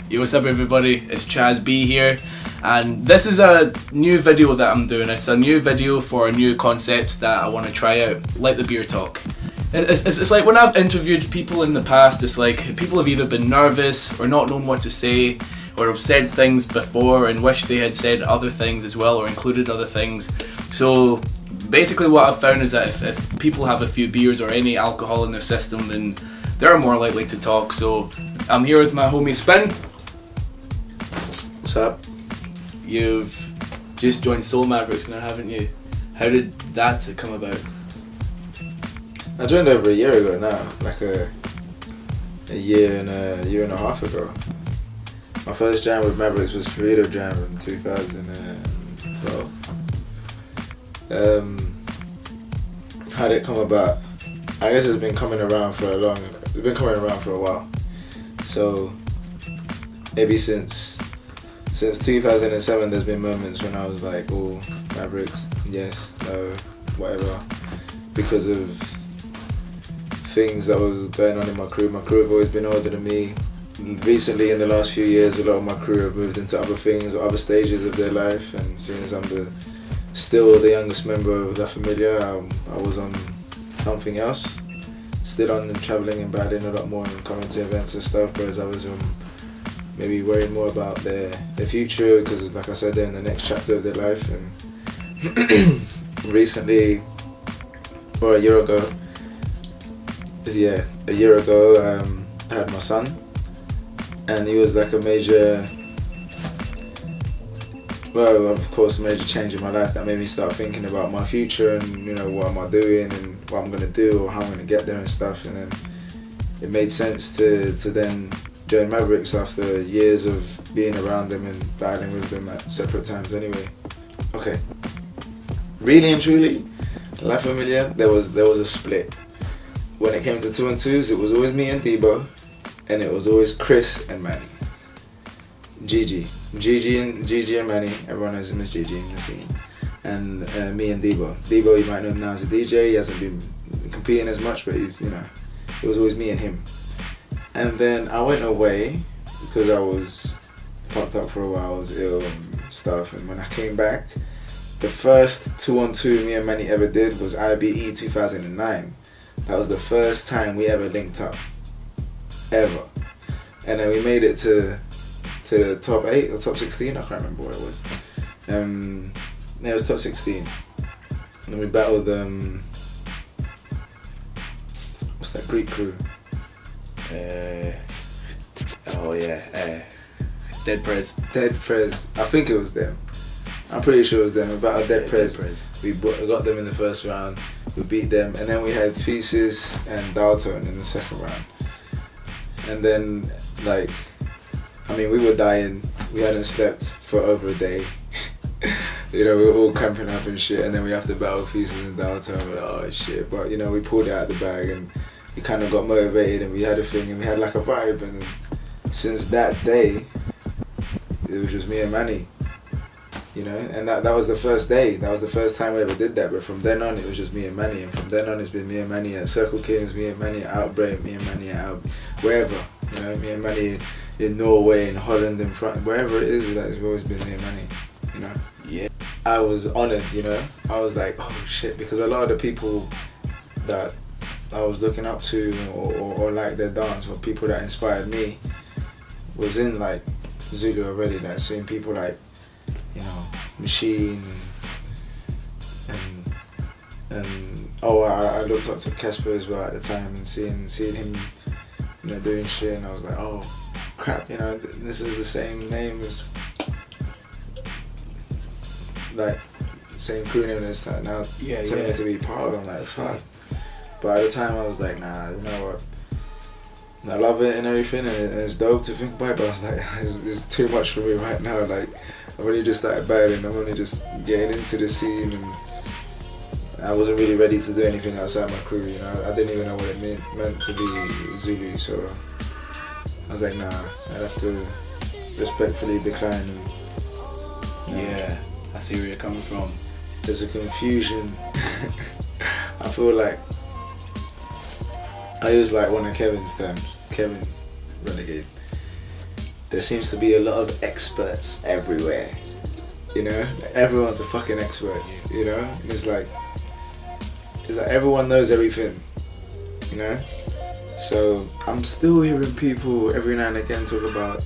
Yo, what's up everybody, it's Chaz B here, and this is a new video that I'm doing. It's a new video for a new concept that I want to try out, like the beer talk. It's like when I've interviewed people in the past, it's like people have either been nervous or not known what to say, or have said things before and wish they had said other things as well, or included other things. So basically what I've found is that if people have a few beers or any alcohol in their system, then they're more likely to talk. So I'm here with my homie Spin. What's up? You've just joined Soul Mavericks now, haven't you? How did that come about? I joined over a year ago now, like a year and a half ago. My first jam with Mavericks was Familia Jam in 2012. How did it come about? I guess it's been coming around for a while. So maybe since 2007, there's been moments when I was like, oh, Mavericks, yes, no, whatever, because of things that was going on in my crew. My crew have always been older than me. Recently, in the last few years, a lot of my crew have moved into other things or other stages of their life, and seeing as I'm still the youngest member of La Familia, I was on something else, still on and travelling and battling a lot more and coming to events and stuff, whereas I was maybe worried more about their future, because like I said, they're in the next chapter of their life. And recently, or a year ago, I had my son, and he was like a major change in my life that made me start thinking about my future and, you know, what am I doing and what I'm gonna do or how I'm gonna get there and stuff. And then it made sense to then join Mavericks after years of being around them and battling with them at separate times anyway. Okay. Really and truly, La Familia, there was a split. When it came to 2 and 2s, it was always me and Debo, and it was always Chris and Manny. Gigi and Manny, everyone knows him as Gigi in the scene. And me and Debo. Debo, you might know him now as a DJ, he hasn't been competing as much, but he's, you know, it was always me and him. And then I went away because I was fucked up for a while, I was ill and stuff. And when I came back, the first 2-on-2 me and Manny ever did was IBE 2009. That was the first time we ever linked up, ever. And then we made it to the top 8 or top 16, I can't remember what it was. It was top 16. And then we battled, what's that Greek crew? Dead Prez. I think it was them. I'm pretty sure it was them. About a Dead Prez. We got them in the first round. We beat them, and then we had Thesis and Dalton in the second round. And then, we were dying. We hadn't slept for over a day. You know, we were all cramping up and shit. And then we have to battle Thesis and Dalton. We're like, oh shit! But you know, we pulled it out of the bag, and we kind of got motivated, and we had a thing, and we had like a vibe. And then, since that day, it was just me and Manny. You know, and that was the first day. That was the first time we ever did that. But from then on, it was just me and Manny. And from then on, it's been me and Manny at Circle Kings, me and Manny at Outbreak, me and Manny at wherever. You know, me and Manny in Norway, in Holland, in France, wherever it is. It's always been me and Manny. You know. Yeah. I was honoured. You know, I was like, oh shit, because a lot of the people that I was looking up to or like their dance, or people that inspired me, was in like Zulu already. Like seeing people like, you know, Machine and I looked up to Casper as well at the time, and seeing him, you know, doing shit, and I was like, oh crap, you know, this is the same name as, like, same crew name as that now. Telling me to be part of it. I'm like, fuck. But at the time I was like, nah, you know what, I love it and everything, and it's dope to think about it, but I was like, it's too much for me right now. Like, I've only just started battling, I'm only just getting into the scene, and I wasn't really ready to do anything outside my crew, you know. I didn't even know what it meant to be Zulu, so I was like, nah, I'd have to respectfully decline. And, yeah, I see where you're coming from. There's a confusion. I feel like I use like one of Kevin's terms, Kevin Renegade. there seems to be a lot of experts everywhere. You know, everyone's a fucking expert. You know, and it's like everyone knows everything. You know, so I'm still hearing people every now and again talk about,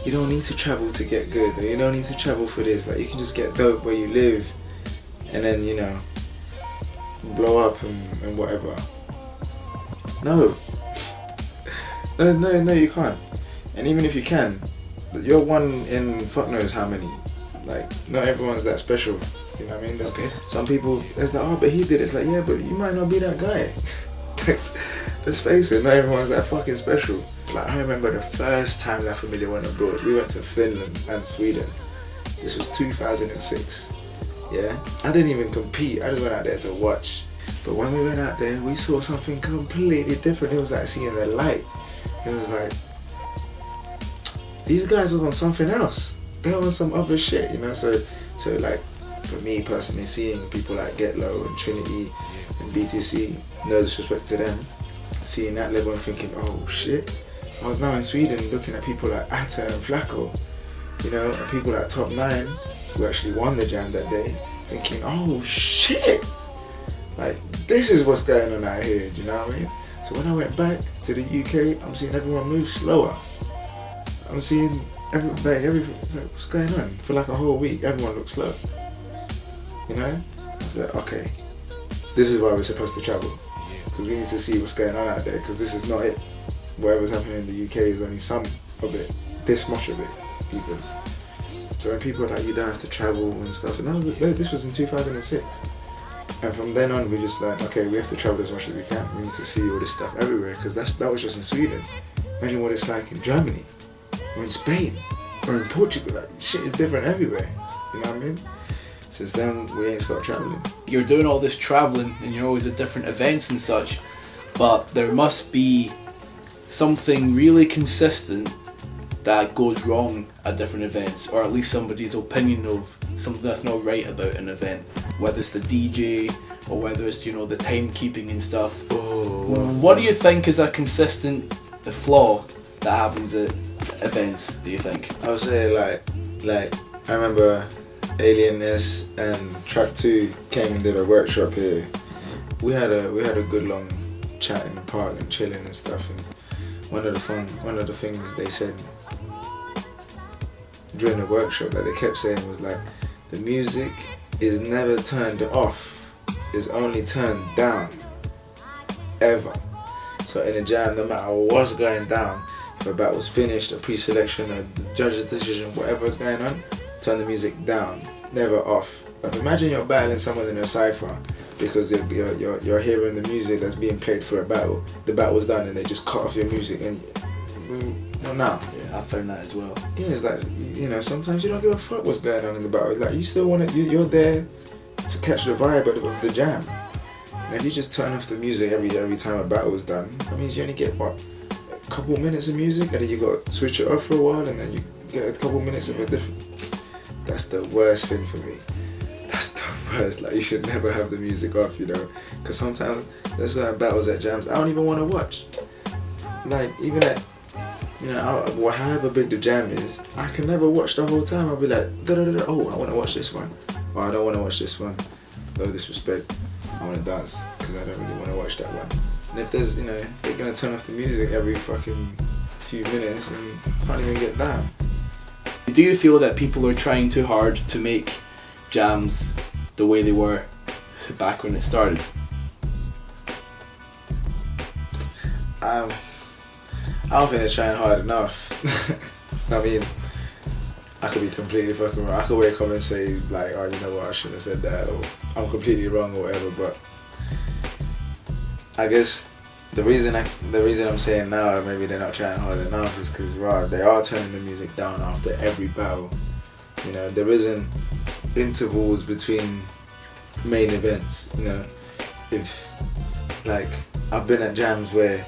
you don't need to travel to get good, or you don't need to travel for this. Like, you can just get dope where you live, and then, you know, blow up and whatever. No, you can't. And even if you can, you're one in fuck knows how many. Like, not everyone's that special. You know what I mean? There's some people, it's like, oh, but he did it. It's like, yeah, but you might not be that guy. Like, let's face it, not everyone's that fucking special. Like, I remember the first time that Familia went abroad. We went to Finland and Sweden. This was 2006. Yeah, I didn't even compete. I just went out there to watch. But when we went out there, we saw something completely different. It was like seeing the light. It was like, these guys are on something else. They're on some other shit, you know. So like, for me personally, seeing people like Get Low and Trinity and BTC, no disrespect to them, seeing that level and thinking, oh shit. I was now in Sweden looking at people like Atta and Flacco, you know, and people like Top 9 who actually won the jam that day, thinking, oh shit, like, this is what's going on out here, do you know what I mean? So when I went back to the UK, I'm seeing everyone move slower. I'm seeing everything, it's like, what's going on? For like a whole week, everyone looked slow, you know? I was like, okay, this is why we're supposed to travel, because we need to see what's going on out there, because this is not it. Whatever's happening in the UK is only some of it, this much of it, even. So when people are like, you don't have to travel and stuff, and this was in 2006. And from then on, we just like, okay, we have to travel as much as we can. We need to see all this stuff everywhere, because that was just in Sweden. Imagine what it's like in Germany, or in Spain, or in Portugal. Like, shit is different everywhere, you know what I mean? Since then, we ain't stopped traveling. You're doing all this traveling, and you're always at different events and such, but there must be something really consistent that goes wrong at different events, or at least somebody's opinion of something that's not right about an event, whether it's the DJ or whether it's, you know, the timekeeping and stuff. What do you think is a consistent flaw that happens at events, do you think? I would say like I remember Alien S and Track 2 came and did a workshop here. We had a good long chat in the park and chilling and stuff, and one of the things they said during the workshop that they kept saying was like, the music is never turned off, it's only turned down, ever. So in a jam, no matter what's going down, if a battle's finished, a pre-selection, a judge's decision, whatever's going on, turn the music down, never off. Like, imagine you're battling someone in a cypher because you're hearing the music that's being played for a battle. The battle's done and they just cut off your music, and well, now. Yeah, I found that as well. Yeah, it's like, you know, sometimes you don't give a fuck what's going on in the battle. It's like, you still want to, you're there to catch the vibe of the jam. And if you just turn off the music every time a battle's done, that means you only get, what, a couple minutes of music, and then you got to switch it off for a while, and then you get a couple minutes of a different. That's the worst thing for me. That's the worst. Like, you should never have the music off, you know, because sometimes there's battles at jams I don't even want to watch. Like, even at, you know, however big the jam is, I can never watch the whole time. I'll be like, oh, I want to watch this one, or I don't want to watch this one. No disrespect, I want to dance because I don't really want to watch that one. And if there's, you know, if they're gonna turn off the music every fucking few minutes and can't even get down. Do you feel that people are trying too hard to make jams the way they were back when it started? I don't think they're trying hard enough. I mean, I could be completely fucking wrong. I could wake up and say like, oh, you know what, I shouldn't have said that, or I'm completely wrong or whatever, but I guess the reason I'm saying now that maybe they're not trying hard enough is because they are turning the music down after every battle. You know, there isn't intervals between main events. You know, if like I've been at jams where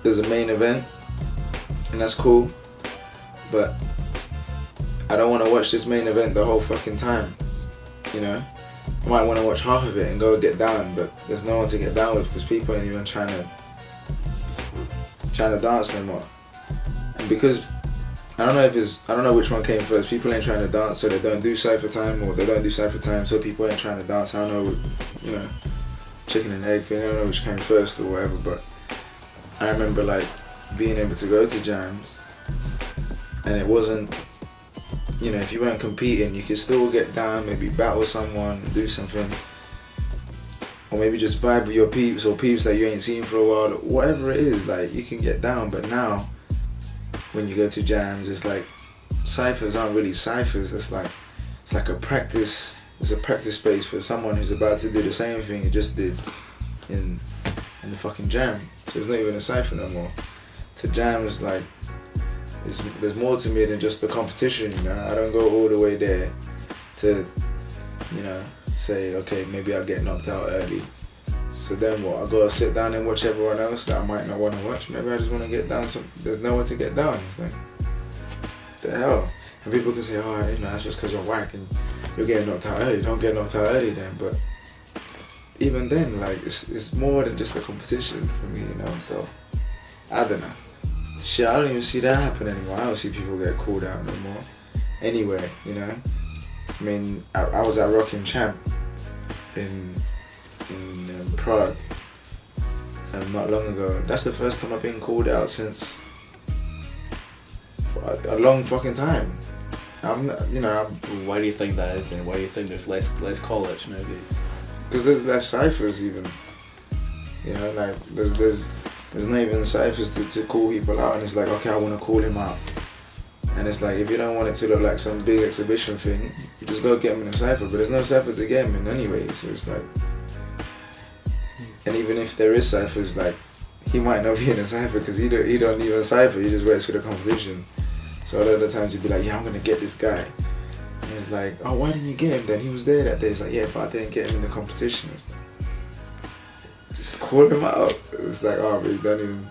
there's a main event and that's cool, but I don't want to watch this main event the whole fucking time. You know, I might want to watch half of it and go get down, but there's no one to get down with because people ain't even trying to dance no more. And because I don't know which one came first. People ain't trying to dance, so they don't do cypher time, or they don't do cypher time, so people ain't trying to dance. I don't know, you know, chicken and egg thing. I don't know which came first or whatever, but I remember like being able to go to jams, and it wasn't, you know, if you weren't competing, you could still get down, maybe battle someone, do something, or maybe just vibe with your peeps or peeps that you ain't seen for a while. Whatever it is, like you can get down. But now, when you go to jams, it's like ciphers aren't really ciphers. It's like a practice. It's a practice space for someone who's about to do the same thing you just did in the fucking jam. So it's not even a cipher no more. To jams, like there's more to me than just the competition. You know, I don't go all the way there to, you know, say okay, maybe I'll get knocked out early. So then what? I gotta sit down and watch everyone else that I might not want to watch. Maybe I just want to get down. So there's nowhere to get down. It's like, the hell. And people can say, oh, you know, that's just because you're whack and you're getting knocked out early. Don't get knocked out early then. But even then, like it's more than just a competition for me, you know. So I don't know. Shit, I don't even see that happen anymore. I don't see people get called out no more. Anywhere, you know. I mean, I was at Rockin' Champ in Prague not long ago. That's the first time I've been called out since for a long fucking time. I'm not, you know. Why do you think that is, and why do you think there's less college nowadays? Because there's less ciphers even. You know, like there's not even ciphers to call people out, and it's like, okay, I want to call him out. And it's like, if you don't want it to look like some big exhibition thing, you just go get him in a cipher. But there's no cipher to get him in anyway, so it's like. And even if there is ciphers, like he might not be in a cipher because he don't even cipher. He just waits for the competition. So a lot of the times he'd be like, yeah, I'm gonna get this guy. And it's like, oh, why didn't you get him then? He was there that day. It's like, yeah, but I didn't get him in the competition. It's like, just call him out. It's like, oh, but you don't even,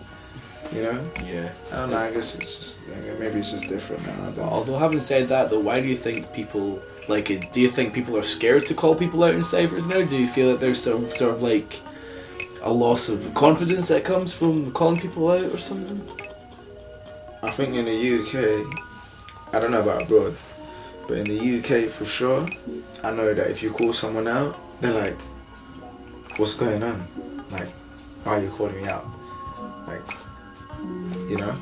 you know? Yeah. I don't know. I guess it's just maybe it's just different now. I don't know. Although having said that, though, why do you think people like it? Do you think people are scared to call people out in ciphers now? Do you feel that there's sort of like a loss of confidence that comes from calling people out or something? I think in the UK, I don't know about abroad, but in the UK for sure, I know that if you call someone out, they're like, what's going on? Like, why are you calling me out? Like, you know?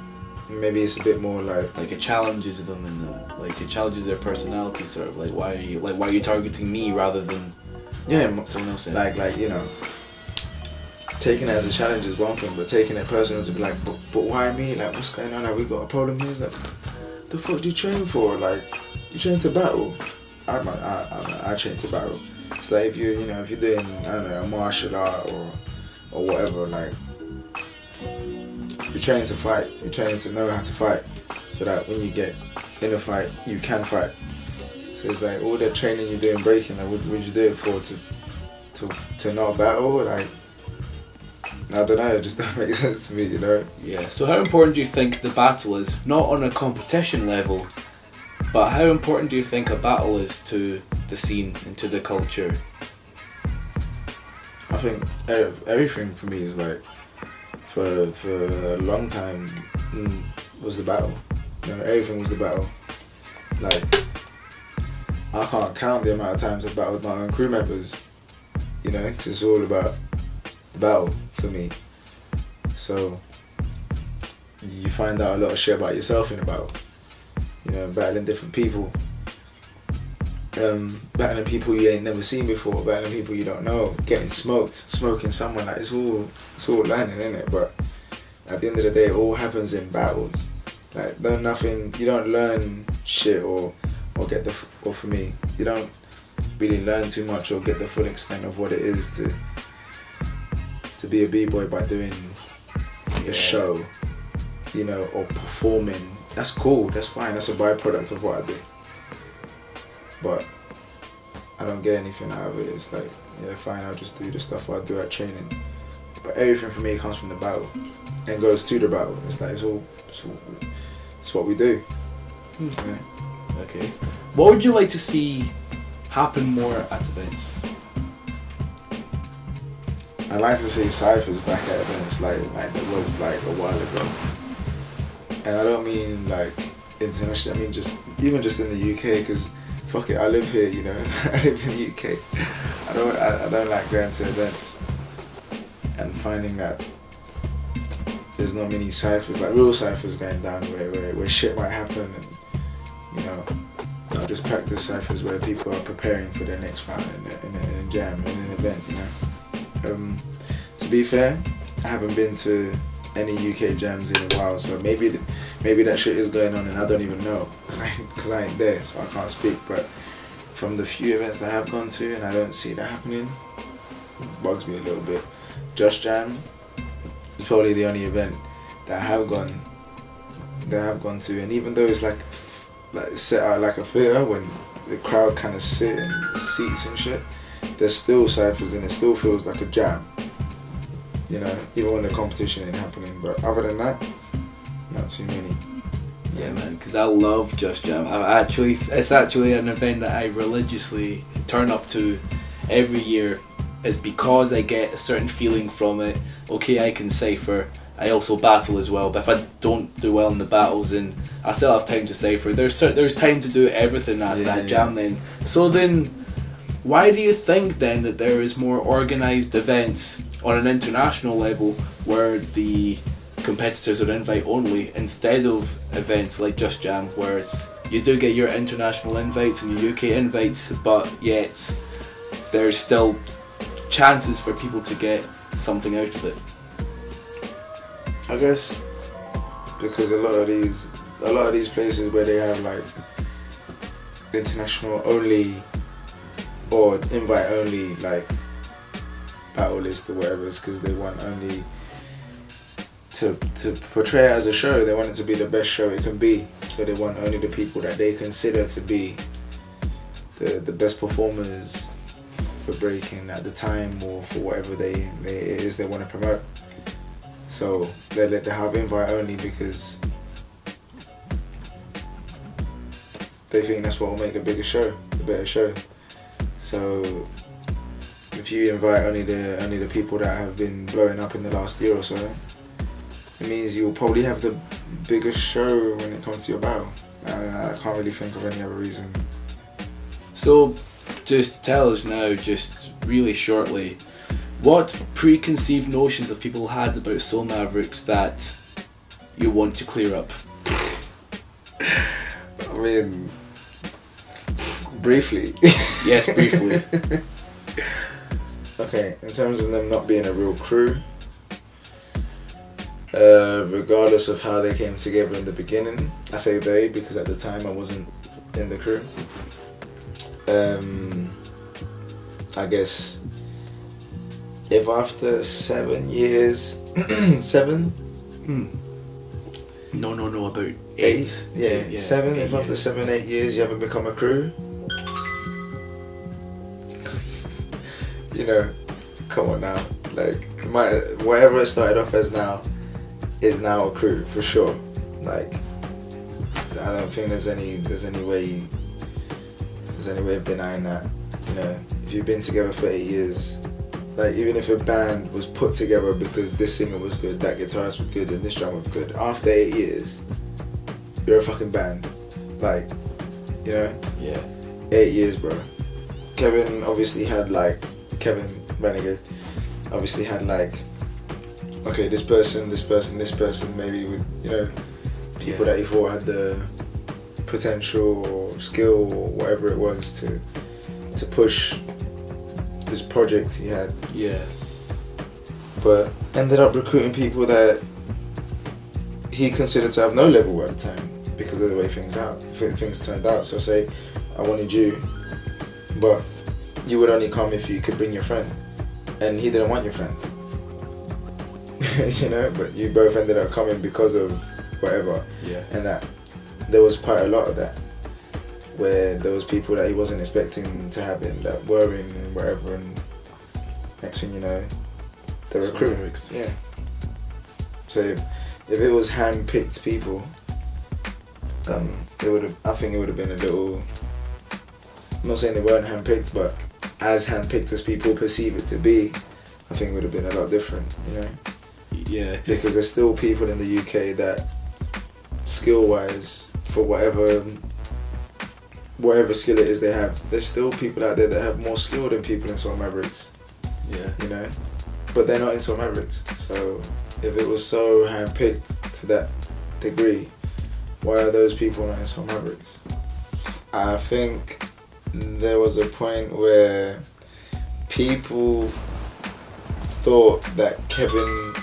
Maybe it's a bit more like it challenges them and like it challenges their personality, sort of like why are you targeting me rather than someone else? Like you know, taking it as a challenge is one thing, but taking it personal to be like, but why me? Like, what's going on? Have we got a problem here? It's like, the fuck do you train for? Like, you train to battle. I train to battle. It's like if you're doing, I don't know, a martial art or whatever, like, you're training to fight. You're training to know how to fight, so that when you get in a fight, you can fight. So it's like all that training you're doing breaking. Like, what would you do it for? To not battle? Like, I don't know, it just don't make sense to me, you know? Yeah, so how important do you think the battle is? Not on a competition level, but how important do you think a battle is to the scene and to the culture? I think everything for me is like, for a long time, was the battle. You know, everything was the battle. Like, I can't count the amount of times I've battled my own crew members, you know, because it's all about the battle for me. So you find out a lot of shit about yourself in a battle. You know, battling different people, battling people you ain't never seen before, battling people you don't know, getting smoked, smoking someone. Like, it's all learning, innit? But at the end of the day, it all happens in battles. Like, you don't learn shit or for me, you don't really learn too much or get the full extent of what it is to be a b-boy by doing a show, you know, or performing. That's cool, that's fine, that's a byproduct of what I do. But I don't get anything out of it. It's like, yeah, fine, I'll just do the stuff I do at training. But everything for me comes from the battle and goes to the battle. It's like, it's what we do. Yeah. Okay. What would you like to see happen more at events? I'd like to see ciphers back at events like there was like a while ago. And I don't mean like international. I mean just even just in the UK, because fuck it, I live here. You know, I live in the UK. I don't like going to events and finding that there's not many ciphers, like real ciphers going down where shit might happen, and you know, I'll just practice ciphers where people are preparing for their next fight in a jam, in an event, you know. To be fair, I haven't been to any UK jams in a while, so maybe that shit is going on and I don't even know, because I ain't there, so I can't speak. But from the few events that I have gone to and I don't see that happening, it bugs me a little bit. Just Jam is probably the only event that I have gone to, and even though it's like set out like a theatre when the crowd kind of sit in seats and shit, there's still ciphers and it still feels like a jam, you know, even when the competition ain't happening. But other than that, not too many. Yeah, man, because I love Just Jam. It's actually an event that I religiously turn up to every year. Is because I get a certain feeling from it. Okay, I can cipher. I also battle as well, but if I don't do well in the battles, and I still have time to cipher, there's time to do everything at that jam then. So then, why do you think then that there is more organised events on an international level where the competitors are invite only, instead of events like Just Jam where you do get your international invites and your UK invites, but yet there's still chances for people to get something out of it? I guess because a lot of these places where they have like international only or invite only like battle list or whatever, it's because they want only to portray it as a show. They want it to be the best show it can be, so they want only the people that they consider to be the best performers for breaking at the time, or for whatever it is they want to promote. So they have invite only because they think that's what will make a bigger show, a better show. So if you invite only the people that have been blowing up in the last year or so, it means you'll probably have the biggest show when it comes to your battle. I can't really think of any other reason. So just tell us now, just really shortly, what preconceived notions have people had about Soul Mavericks that you want to clear up? I mean, briefly. Yes, briefly. Okay, in terms of them not being a real crew, regardless of how they came together in the beginning, I say they because at the time I wasn't in the crew. I guess if after 7 years, 7? No, about 8. Yeah, 7. If after years. 7, 8 years you haven't become a crew, you know, come on now. Like whatever it started off as now is now a crew for sure. Like I don't think there's any way of denying that. You know, if you've been together for 8 years, like even if a band was put together because this singer was good, that guitarist was good, and this drummer was good, after 8 years, you're a fucking band. Like, you know? Yeah. 8 years, bro. Kevin obviously had like, Kevin Renegade obviously had like, okay, this person, maybe with, you know, people that he thought had the potential or skill or whatever it was to push this project he had. Yeah. But ended up recruiting people that he considered to have no level at the time because of the way things turned out. So say I wanted you, but you would only come if you could bring your friend, and he didn't want your friend. You know, but you both ended up coming because of whatever. Yeah. And that there was quite a lot of that, where there was people that he wasn't expecting to have in that were in and whatever, and next thing you know, they were recruited. Yeah. So if it was hand-picked people, I think it would have been a little. I'm not saying they weren't hand-picked, but as hand-picked as people perceive it to be, I think it would have been a lot different. You know. Yeah. Because there's still people in the UK that skill wise for whatever skill it is they have. There's still people out there that have more skill than people in Soul Mavericks. Yeah. You know, but they're not in Soul Mavericks. So if it was so handpicked to that degree, why are those people not in Soul Mavericks? I think there was a point where people thought that Kevin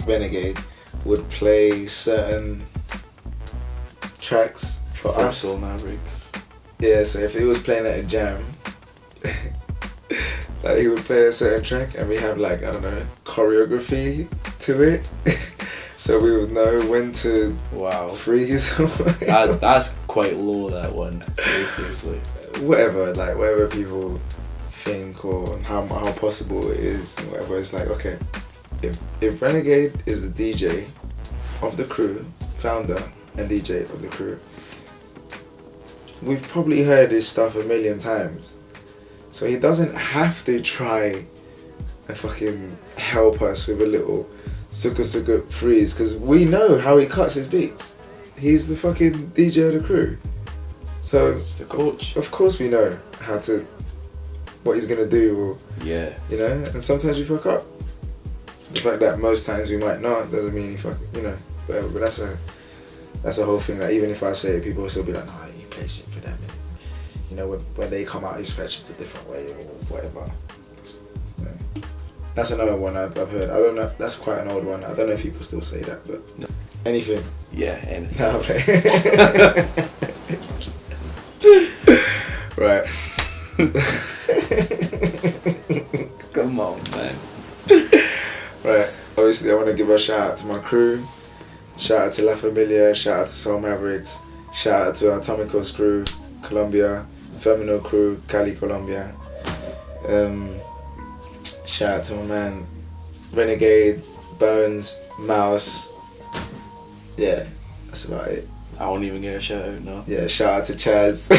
Renegade would play certain tracks for us. Soul Mavericks. Yeah, so if he was playing at a jam, like he would play a certain track and we have like, I don't know, choreography to it. So we would know when to freeze. That's quite low, that one. Seriously. Whatever people think or how possible it is and whatever. It's like, okay, if Renegade is the DJ of the crew, founder and DJ of the crew, we've probably heard his stuff a million times. So he doesn't have to try and fucking help us with a little suka freeze, because we know how he cuts his beats. He's the fucking DJ of the crew. So he's the coach. Of course we know what he's gonna do, or yeah, you know. And sometimes we fuck up. The fact that most times we might not doesn't mean he whatever. But that's a whole thing. Like even if I say it, people will still be like, "Nah, you play shit for them." And, you know, when they come out, he scratches a different way or whatever. That's another one I've heard. I don't know. That's quite an old one. I don't know if people still say that, but no. Anything. Yeah, anything. Right. Come on, man. Right. Obviously, I want to give a shout out to my crew. Shout out to La Familia. Shout out to Soul Mavericks. Shout out to our Atomicos crew, Colombia. Feminine crew, Cali, Colombia. Shout out to my man Renegade, Bones, Mouse. Yeah, that's about it. I won't even get a shout out, no. Yeah, shout out to Chaz.